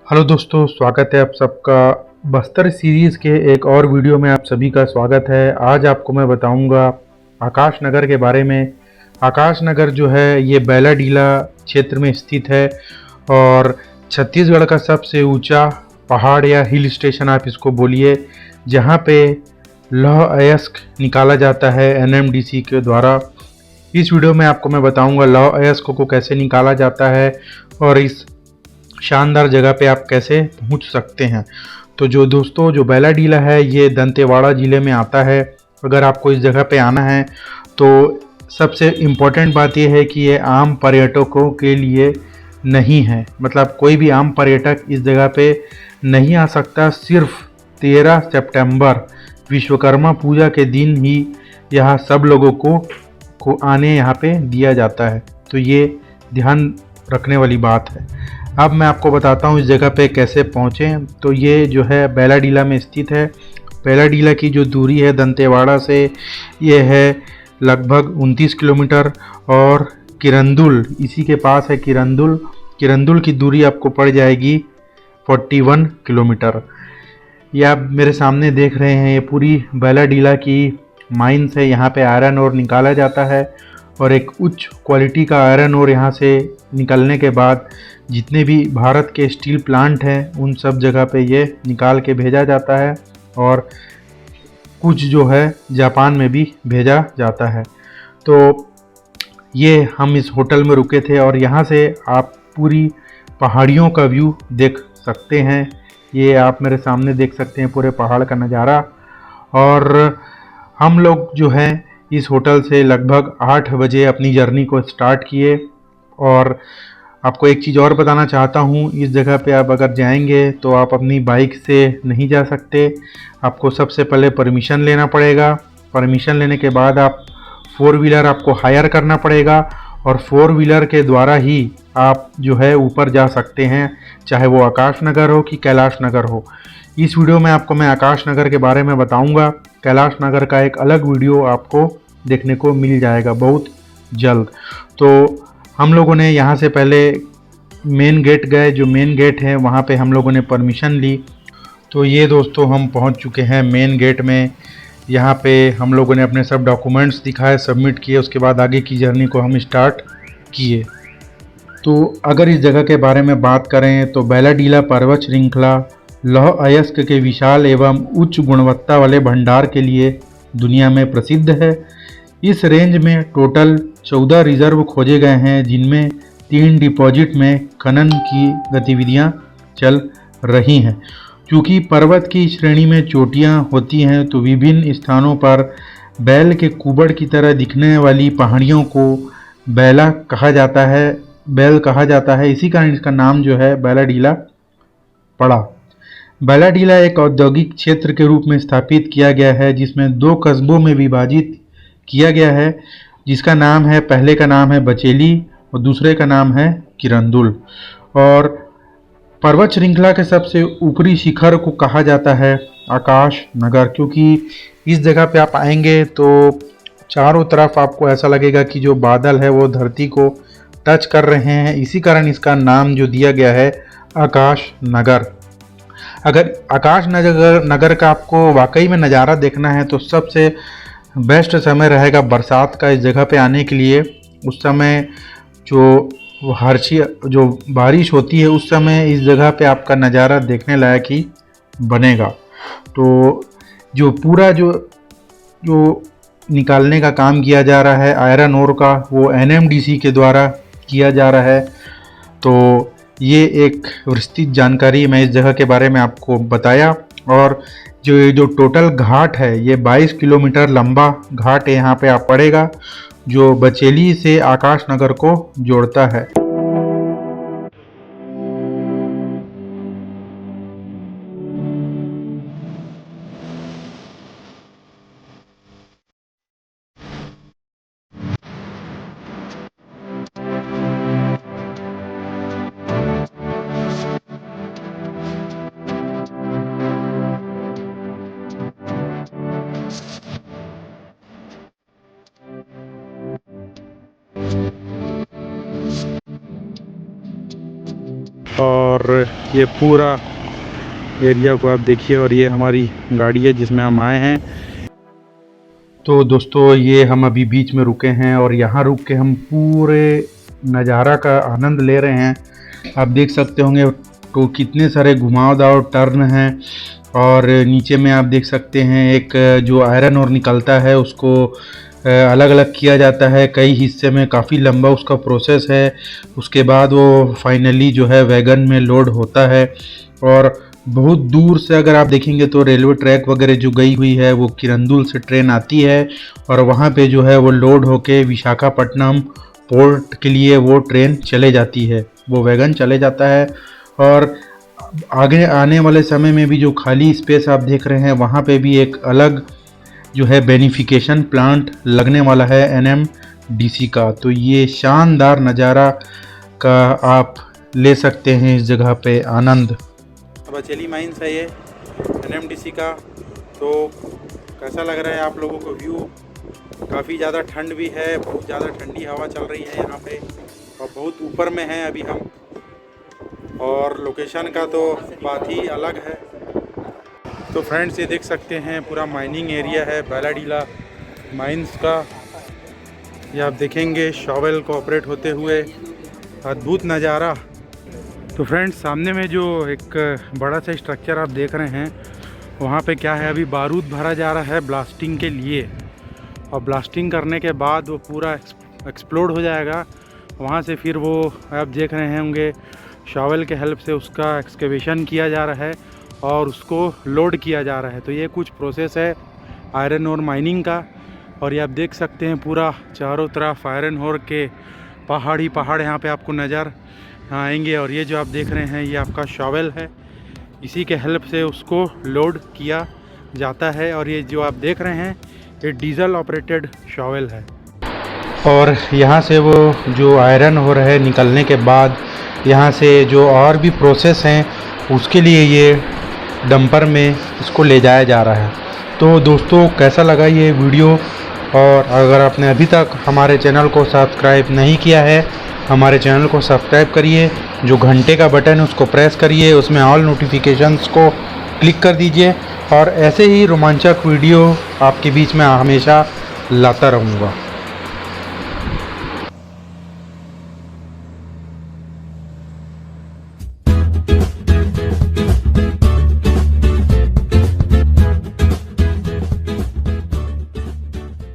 Hello दोस्तों, स्वागत है आप सबका बस्तर सीरीज़ के एक और वीडियो में। आप सभी का स्वागत है। आज आपको मैं बताऊंगा आकाश नगर के बारे में। आकाश नगर जो है ये बैलाडीला क्षेत्र में स्थित है और छत्तीसगढ़ का सबसे ऊंचा पहाड़ या हिल स्टेशन आप इसको बोलिए, जहां पे लौह अयस्क निकाला जाता है एनएमडीसी के द्वारा। इस वीडियो में आपको मैं बताऊंगा लौह अयस्क को कैसे निकाला जाता है और इस शानदार जगह पे आप कैसे पहुंच सकते हैं। तो जो बैलाडीला है ये दंतेवाड़ा ज़िले में आता है। अगर आपको इस जगह पे आना है तो सबसे इम्पोर्टेंट बात यह है कि ये आम पर्यटकों के लिए नहीं है, मतलब कोई भी आम पर्यटक इस जगह पे नहीं आ सकता। सिर्फ 13 सितंबर विश्वकर्मा पूजा के दिन ही यहाँ सब लोगों को आने यहाँ पे दिया जाता है। तो ये ध्यान रखने वाली बात है। अब मैं आपको बताता हूँ इस जगह पे कैसे पहुँचें। तो ये जो है बैलाडीला में स्थित है। बैलाडीला की जो दूरी है दंतेवाड़ा से ये है लगभग 29 किलोमीटर और किरंदुल इसी के पास है। किरंदुल की दूरी आपको पड़ जाएगी 41 किलोमीटर। ये आप मेरे सामने देख रहे हैं, ये पूरी बैलाडीला की माइंस है। यहाँ पे आयरन ओर निकाला जाता है और एक उच्च क्वालिटी का आयरन ओर यहाँ से निकलने के बाद जितने भी भारत के स्टील प्लांट हैं उन सब जगह पे ये निकाल के भेजा जाता है और कुछ जो है जापान में भी भेजा जाता है। तो ये हम इस होटल में रुके थे और यहाँ से आप पूरी पहाड़ियों का व्यू देख सकते हैं। ये आप मेरे सामने देख सकते हैं पूरे पहाड़ का नज़ारा। और हम लोग जो हैं इस होटल से लगभग 8 बजे अपनी जर्नी को स्टार्ट किए। और आपको एक चीज़ और बताना चाहता हूँ, इस जगह पे आप अगर जाएंगे तो आप अपनी बाइक से नहीं जा सकते। आपको सबसे पहले परमिशन लेना पड़ेगा। परमिशन लेने के बाद आप 4 व्हीलर आपको हायर करना पड़ेगा और 4 व्हीलर के द्वारा ही आप जो है ऊपर जा सकते हैं, चाहे वो आकाश नगर हो कि कैलाश नगर हो। इस वीडियो में आपको मैं आकाश नगर के बारे में बताऊंगा। कैलाश नगर का एक अलग वीडियो आपको देखने को मिल जाएगा बहुत जल्द। तो हम लोगों ने यहाँ से पहले मेन गेट गए। जो मेन गेट है वहाँ पे हम लोगों ने परमिशन ली। तो ये दोस्तों हम पहुँच चुके हैं मेन गेट में। यहाँ पे हम लोगों ने अपने सब डॉक्यूमेंट्स दिखाए, सबमिट किए। उसके बाद आगे की जर्नी को हम स्टार्ट किए। तो अगर इस जगह के बारे में बात करें तो बैलाडीला पर्वत श्रृंखला लौह अयस्क के विशाल एवं उच्च गुणवत्ता वाले भंडार के लिए दुनिया में प्रसिद्ध है। इस रेंज में टोटल 14 रिजर्व खोजे गए हैं, जिनमें 3 डिपॉजिट में खनन की गतिविधियां चल रही हैं। क्योंकि पर्वत की श्रेणी में चोटियां होती हैं तो विभिन्न स्थानों पर बैल के कुबड़ की तरह दिखने वाली पहाड़ियों को बैल कहा जाता है। इसी कारण इसका नाम जो है बैलाडीला पड़ा। बैलाडीला एक औद्योगिक क्षेत्र के रूप में स्थापित किया गया है, जिसमें 2 कस्बों में विभाजित किया गया है, जिसका नाम है, पहले का नाम है बचेली और दूसरे का नाम है किरंदुल। और पर्वत श्रृंखला के सबसे ऊपरी शिखर को कहा जाता है आकाश नगर, क्योंकि इस जगह पे आप आएंगे तो चारों तरफ आपको ऐसा लगेगा कि जो बादल है वो धरती को टच कर रहे हैं। इसी कारण इसका नाम जो दिया गया है आकाश नगर। अगर आकाश नगर का आपको वाकई में नज़ारा देखना है तो सबसे बेस्ट समय रहेगा बरसात का इस जगह पे आने के लिए। उस समय जो जो बारिश होती है उस समय इस जगह पे आपका नज़ारा देखने लायक ही बनेगा। तो जो पूरा जो निकालने का काम किया जा रहा है आयरन ओर का, वो एनएमडीसी के द्वारा किया जा रहा है। तो ये एक विस्तृत जानकारी मैं इस जगह के बारे में आपको बताया। और जो टोटल घाट है ये 22 किलोमीटर लंबा घाट यहाँ पे आप पड़ेगा, जो बचेली से आकाश नगर को जोड़ता है। और ये पूरा एरिया को आप देखिए, और ये हमारी गाड़ी है जिसमें हम आए हैं। तो दोस्तों ये हम अभी बीच में रुके हैं और यहाँ रुक के हम पूरे नज़ारा का आनंद ले रहे हैं। आप देख सकते होंगे तो कितने सारे घुमावदार टर्न हैं, और नीचे में आप देख सकते हैं एक जो आयरन और निकलता है उसको अलग अलग किया जाता है कई हिस्से में, काफ़ी लंबा उसका प्रोसेस है। उसके बाद वो फाइनली जो है वैगन में लोड होता है। और बहुत दूर से अगर आप देखेंगे तो रेलवे ट्रैक वगैरह जो गई हुई है वो किरंदुल से ट्रेन आती है और वहाँ पे जो है वो लोड होके विशाखापट्टनम पोर्ट के लिए वो ट्रेन चले जाती है, वो वैगन चले जाता है। और आगे आने वाले समय में भी जो खाली स्पेस आप देख रहे हैं वहाँ पे भी एक अलग जो है बेनिफिकेशन प्लांट लगने वाला है NMDC का। तो ये शानदार नज़ारा का आप ले सकते हैं इस जगह पे आनंद। बचेली माइंस है ये NMDC का। तो कैसा लग रहा है आप लोगों को व्यू? काफ़ी ज़्यादा ठंड भी है, बहुत ज़्यादा ठंडी हवा चल रही है यहाँ पे, और बहुत ऊपर में है अभी हम, और लोकेशन का तो बात ही अलग है। तो फ्रेंड्स ये देख सकते हैं पूरा माइनिंग एरिया है बैलाडीला माइंस का। ये आप देखेंगे शॉवेल को ऑपरेट होते हुए, अद्भुत नज़ारा। तो फ्रेंड्स सामने में जो एक बड़ा सा स्ट्रक्चर आप देख रहे हैं वहाँ पे क्या है, अभी बारूद भरा जा रहा है ब्लास्टिंग के लिए, और ब्लास्टिंग करने के बाद वो पूरा एक्सप्लोड हो जाएगा। वहाँ से फिर वो आप देख रहे होंगे शॉवेल के हेल्प से उसका एक्सकेवेशन किया जा रहा है और उसको लोड किया जा रहा है। तो ये कुछ प्रोसेस है आयरन ओर माइनिंग का। और ये आप देख सकते हैं पूरा चारों तरफ आयरन ओर के पहाड़ ही पहाड़ यहाँ पे आपको नज़र आएंगे। और ये जो आप देख रहे हैं ये आपका शॉवेल है, इसी के हेल्प से उसको लोड किया जाता है। और ये जो आप देख रहे हैं ये डीजल ऑपरेटेड शॉवेल है। और यहाँ से वो जो आयरन हो रहा है निकलने के बाद यहाँ से जो और भी प्रोसेस हैं उसके लिए ये डंपर में इसको ले जाया जा रहा है। तो दोस्तों कैसा लगा ये वीडियो? और अगर आपने अभी तक हमारे चैनल को सब्सक्राइब नहीं किया है, हमारे चैनल को सब्सक्राइब करिए, जो घंटे का बटन है उसको प्रेस करिए, उसमें ऑल नोटिफिकेशंस को क्लिक कर दीजिए, और ऐसे ही रोमांचक वीडियो आपके बीच में हमेशा लाता रहूँगा।